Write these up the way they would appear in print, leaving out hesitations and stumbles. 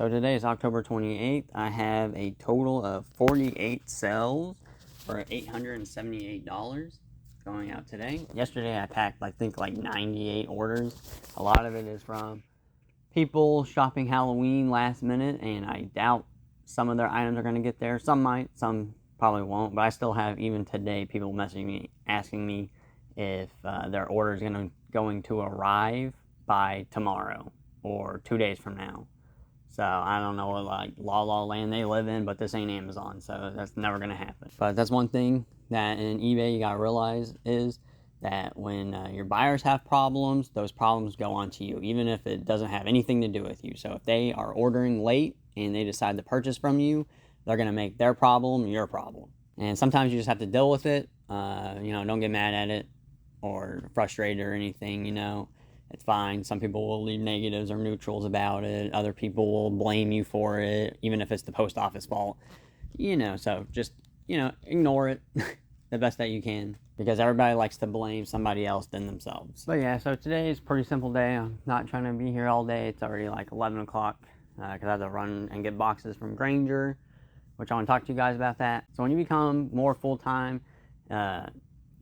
So today is October 28th. I have a total of 48 sales for $878 going out today. Yesterday I packed, I think, like 98 orders. A lot of it is from people shopping Halloween last minute, and I doubt some of their items are going to get there. Some might, some probably won't, but I still have, even today, people messaging me asking me if their order is going to arrive by tomorrow or 2 days from now. So I don't know what like la land they live in, but this ain't Amazon, so that's never gonna happen. But that's one thing that in eBay you gotta realize is that when your buyers have problems, those problems go onto you, even if it doesn't have anything to do with you. So if they are ordering late and they decide to purchase from you, they're gonna make their problem your problem. And sometimes you just have to deal with it. Don't get mad at it or frustrated or anything. It's fine. Some people will leave negatives or neutrals about it. Other people will blame you for it, even if it's the post office fault. So just, ignore it the best that you can, because everybody likes to blame somebody else than themselves. But yeah, so today is a pretty simple day. I'm not trying to be here all day. It's already like 11 o'clock because I have to run and get boxes from Grainger, which I want to talk to you guys about that. So when you become more full-time,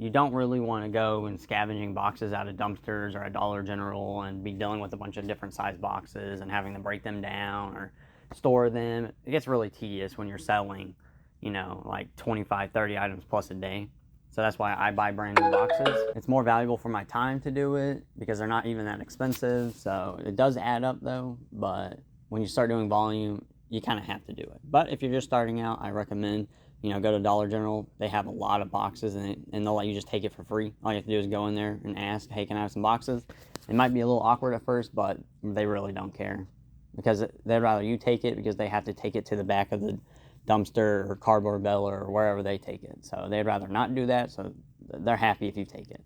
you don't really want to go and scavenging boxes out of dumpsters or a Dollar General and be dealing with a bunch of different size boxes and having to break them down or store them. It gets really tedious when you're selling, like 25, 30 items plus a day. So that's why I buy brand new boxes. It's more valuable for my time to do it because they're not even that expensive. So it does add up though, but when you start doing volume, you kind of have to do it. But if you're just starting out, I recommend go to Dollar General. They have a lot of boxes, and they'll let you just take it for free. All you have to do is go in there and ask, hey, can I have some boxes? It might be a little awkward at first, but they really don't care, because they'd rather you take it, because they have to take it to the back of the dumpster or cardboard bale or wherever they take it. So they'd rather not do that, so they're happy if you take it.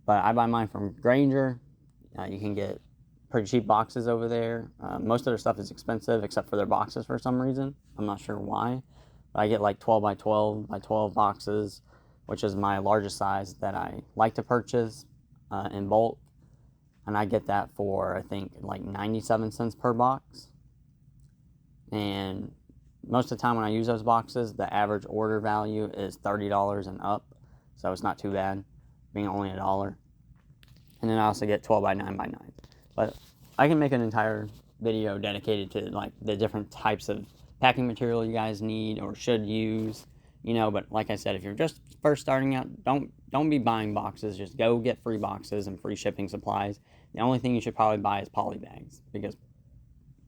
But I buy mine from Grainger. You can get pretty cheap boxes over there. Most of their stuff is expensive, except for their boxes for some reason. I'm not sure why. I get like 12 by 12 by 12 boxes, which is my largest size that I like to purchase in bulk. And I get that for, I think, like 97 cents per box. And most of the time when I use those boxes, the average order value is $30 and up. So it's not too bad, being only $1. And then I also get 12 by 9 by 9. But I can make an entire video dedicated to like the different types of packing material you guys need or should use, but like I said, if you're just first starting out, don't be buying boxes. Just go get free boxes and free shipping supplies. The only thing you should probably buy is poly bags, because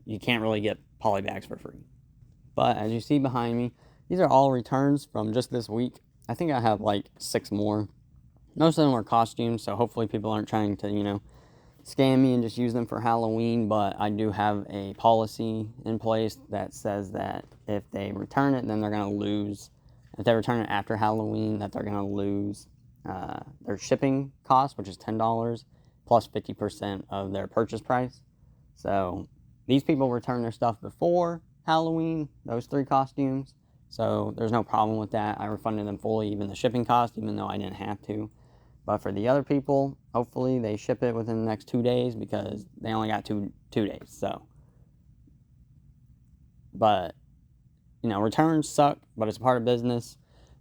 you can't really get poly bags for free. But as you see behind me, these are all returns from just this week. I think I have like 6 more. Most of them are costumes, so hopefully people aren't trying to scam me and just use them for Halloween. But I do have a policy in place that says that if they return it, then they're going to lose. If they return it after Halloween, that they're going to lose their shipping cost, which is $10, plus 50% of their purchase price. So these people return their stuff before Halloween, those 3 costumes. So there's no problem with that. I refunded them fully, even the shipping cost, even though I didn't have to. But for the other people, hopefully they ship it within the next 2 days, because they only got two days. So, but returns suck, but it's a part of business.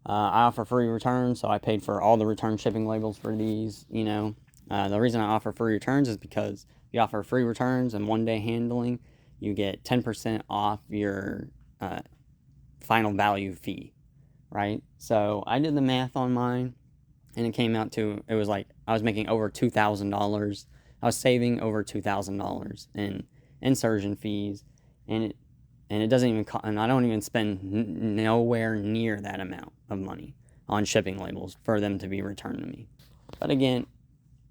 I offer free returns, so I paid for all the return shipping labels for these. The reason I offer free returns is because if you offer free returns and 1-day handling, you get 10% off your final value fee, right? So I did the math on mine. And it came out to, it was like, I was making over $2,000. I was saving over $2,000 in insertion fees. And it doesn't even, and I don't even spend nowhere near that amount of money on shipping labels for them to be returned to me. But again,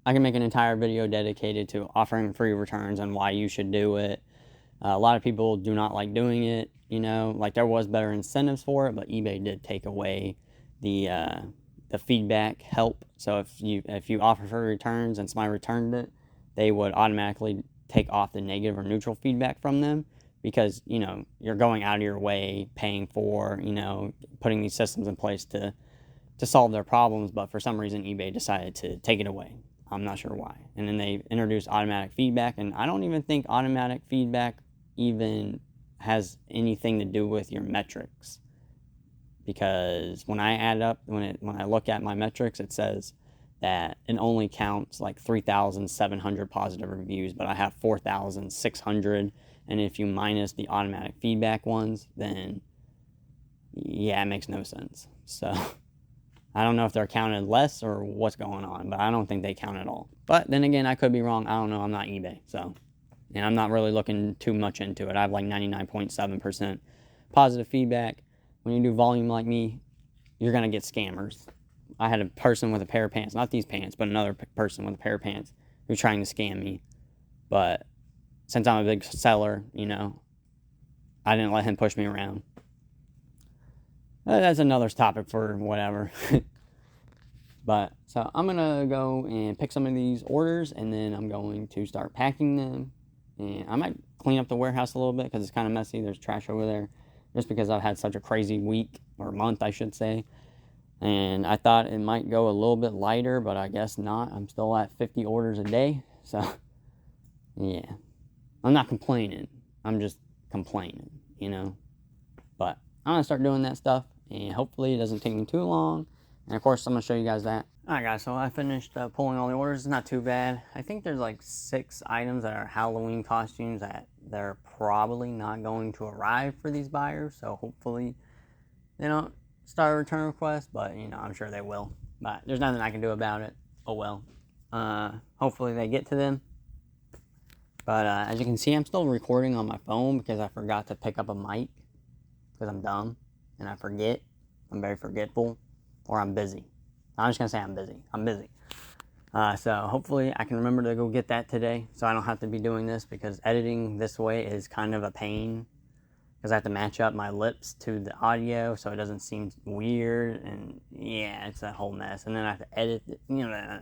I can make an entire video dedicated to offering free returns and why you should do it. A lot of people do not like doing it, like there was better incentives for it, but eBay did take away the feedback help. So if you offer free returns and somebody returned it, they would automatically take off the negative or neutral feedback from them, because you're going out of your way paying for putting these systems in place to solve their problems. But for some reason eBay decided to take it away. I'm not sure why. And then they introduced automatic feedback, and I don't even think automatic feedback even has anything to do with your metrics, because when I add up, when I look at my metrics, it says that it only counts like 3,700 positive reviews, but I have 4,600, and if you minus the automatic feedback ones, then yeah, it makes no sense. So I don't know if they're counted less or what's going on, but I don't think they count at all. But then again, I could be wrong. I don't know. I'm not eBay, so, and I'm not really looking too much into it. I have like 99.7% positive feedback. When you do volume like me, you're gonna get scammers. I had a person with a pair of pants, not these pants, but another person with a pair of pants who was trying to scam me. But since I'm a big seller, you know, I didn't let him push me around. That's another topic for whatever. But so I'm gonna go and pick some of these orders, and then I'm going to start packing them. And I might clean up the warehouse a little bit because it's kind of messy. There's trash over there, just because I've had such a crazy week, or month I should say. And I thought it might go a little bit lighter, but I guess not. I'm still at 50 orders a day, so yeah, I'm not complaining. I'm just complaining, you know. But I'm gonna start doing that stuff, and hopefully it doesn't take me too long. And of course, I'm gonna show you guys that. Alright guys, so I finished pulling all the orders. It's not too bad. I think there's like 6 items that are Halloween costumes that they're probably not going to arrive for these buyers. So hopefully they don't start a return request, but you know, I'm sure they will. But there's nothing I can do about it. Oh well. Hopefully they get to them. But as you can see, I'm still recording on my phone because I forgot to pick up a mic. Because I'm dumb and I forget. I'm very forgetful. Or I'm busy. I'm just going to say I'm busy. I'm busy. So hopefully I can remember to go get that today, so I don't have to be doing this, because editing this way is kind of a pain. Because I have to match up my lips to the audio so it doesn't seem weird. And yeah, it's a whole mess. And then I have to edit it. You know,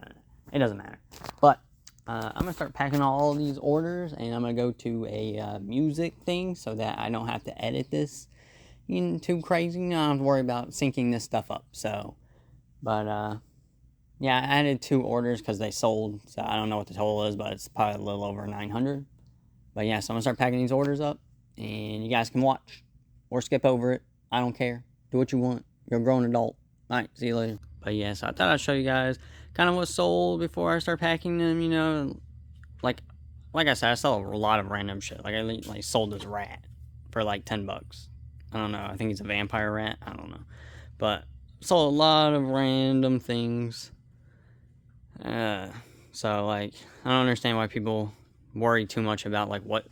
it doesn't matter. But I'm going to start packing all of these orders, and I'm going to go to a music thing so that I don't have to edit this too crazy. I don't have to worry about syncing this stuff up. So, but yeah, I added 2 orders because they sold, so I don't know what the total is, but it's probably a little over 900. But yeah, so I'm gonna start packing these orders up, and you guys can watch or skip over it. I don't care. Do what you want. You're a grown adult. All right, see you later. But yeah, so I thought I'd show you guys kind of what sold before I start packing them. You know, like I said, I sell a lot of random shit. Like I sold this rat for like $10. I don't know. I think he's a vampire rat. I don't know. But sold a lot of random things. So like, I don't understand why people worry too much about like what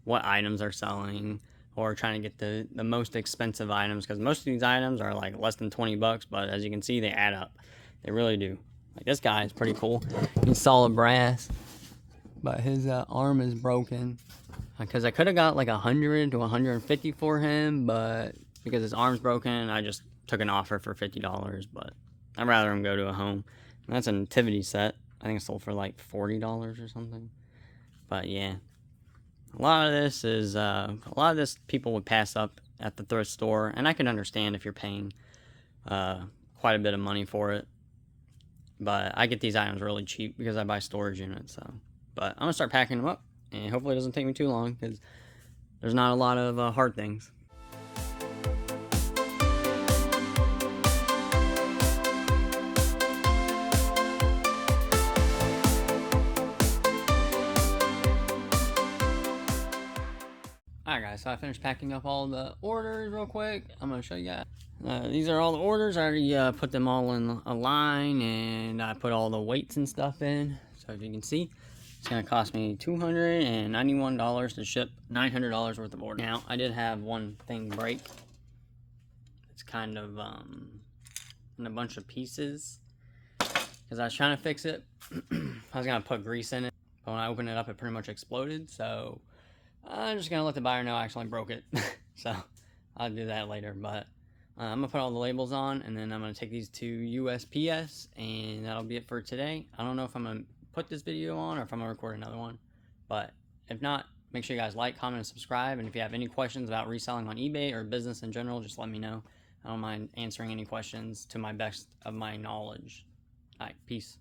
items are selling, or trying to get the most expensive items, because most of these items are like less than $20, but as you can see, they add up. They really do. Like this guy is pretty cool. He's solid brass, but his arm is broken. Because I could have got like 100 to 150 for him, but because his arm's broken, I just took an offer for $50. But I'd rather him go to a home. And that's a nativity set. I think it sold for like $40 or something. But yeah, a lot of this people would pass up at the thrift store, and I can understand if you're paying quite a bit of money for it. But I get these items really cheap because I buy storage units. So, but I'm gonna start packing them up. And hopefully it doesn't take me too long, because there's not a lot of hard things. Alright guys, so I finished packing up all the orders real quick. I'm going to show you guys. These are all the orders. I already put them all in a line, and I put all the weights and stuff in. So as you can see, it's going to cost me $291 to ship $900 worth of orders. Now, I did have one thing break. It's kind of in a bunch of pieces, because I was trying to fix it. I was going to put grease in it, but when I opened it up, it pretty much exploded. So I'm just going to let the buyer know I actually broke it. So I'll do that later. But I'm going to put all the labels on, and then I'm going to take these to USPS, and that'll be it for today. I don't know if I'm going to put this video on or if I'm going to record another one. But if not, make sure you guys like, comment, and subscribe. And if you have any questions about reselling on eBay or business in general, just let me know. I don't mind answering any questions to my best of my knowledge. All right, peace.